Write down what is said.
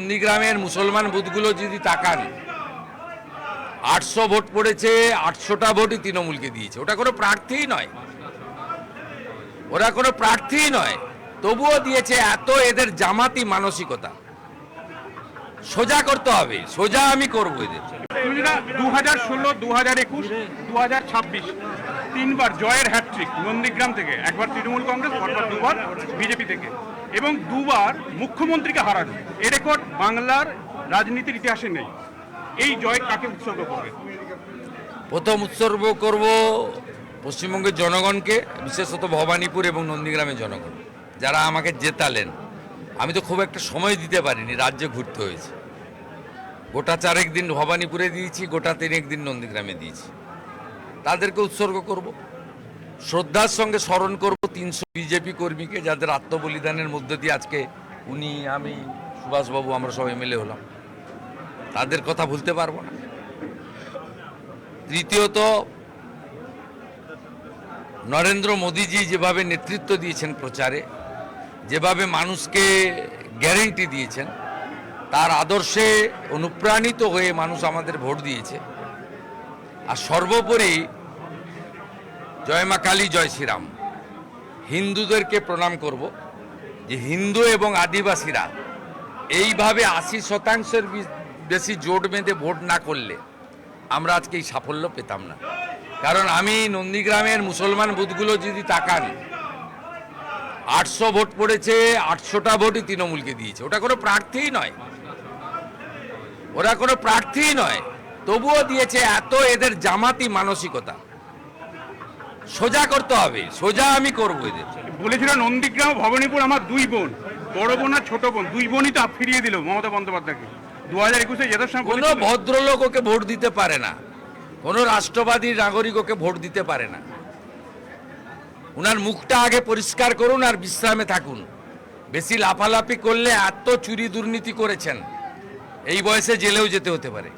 নন্দীগ্রামের মুসলমান বুথগুলো যদি তাকান, 800 ভোট পড়েছে, 800টা ভোটই তৃণমূলকে দিয়েছে। ওটা কোনো প্রার্থীই নয়, ওরা কোনো প্রার্থীই নয়, তবুও দিয়েছে। এত এদের জামাতি মানসিকতা সোজা করতে হবে, সোজা আমি করবো এদের। 2016, 2021, 2026 তিনবার জয়ের হ্যাটট্রিক নন্দীগ্রাম থেকে, একবার তৃণমূল কংগ্রেস, পরপর দুবার বিজেপি থেকে, এবং দুবার মুখ্যমন্ত্রীকে হারানো। এ রেকর্ড বাংলার রাজনীতির ইতিহাসে নেই। এই জয় কাকে উৎসর্গ করবে? প্রথম উৎসর্গ করব পশ্চিমবঙ্গের জনগণকে, বিশেষত ভবানীপুর এবং নন্দীগ্রামের জনগণ যারা আমাকে জেতালেন। আমি তো খুব একটা সময় দিতে পারিনি, রাজ্যে ঘুরতে হয়েছে। গোটা 4 দিন ভবানীপুরে দিয়েছি, গোটা 3 দিন নন্দীগ্রামে দিয়েছি। তাদেরকে উৎসর্গ করব, শ্রদ্ধার সঙ্গে স্মরণ করব 300 বিজেপি কর্মীকে, যাদের আত্মবলিদানের মধ্য দিয়ে আজকে উনি, আমি, সুভাষবাবু, আমরা সব এমএলএ হলাম। তাদের কথা ভুলতে পারবো না। তৃতীয়ত, নরেন্দ্র মোদীজি যেভাবে নেতৃত্ব দিয়েছেন প্রচারে, যেভাবে মানুষকে গ্যারেন্টি দিয়েছেন, তার আদর্শে অনুপ্রাণিত হয়ে মানুষ আমাদের ভোট দিয়েছে। আর সর্বোপরি জয় মা কালী, জয় শ্রীরাম। হিন্দুদেরকে প্রণাম করব যে হিন্দু এবং আদিবাসীরা এইভাবে 80% বেশি জোট বেঁধে ভোট না করলে আমরা আজকে এই সাফল্য পেতাম না। কারণ আমি নন্দীগ্রামের মুসলমান বুথগুলো যদি তাকান, 800 ভোট পড়েছে, 800টা ভোটই তৃণমূলকে দিয়েছে। ওটা কোনো প্রার্থীই নয়, ওরা কোনো প্রার্থীই নয়, তবুও দিয়েছে। এত এদের জামাতি মানসিকতা সোজা করতে হবে, সোজা আমি করবো এদের। বলেছিল নন্দীগ্রাম, ভবানীপুর আমার দুই বোন, বড় বোন আর ছোট বোন, দুই বোনই তো ফিরিয়ে দিল মমতা বন্দ্যোপাধ্যায়কে। 2021-এ জেতার সময় কোনো ভদ্রলোক ওকে ভোট দিতে পারে না, কোনো রাষ্ট্রবাদী নাগরিক ওকে ভোট দিতে পারে না। উনার মুখটা আগে পরিষ্কার করুন আর বিশ্রামে থাকুন। বেশি লাফালাফি করলে, এত চুরি দুর্নীতি করেছেন, এই বয়সে জেলেও যেতে হতে পারে।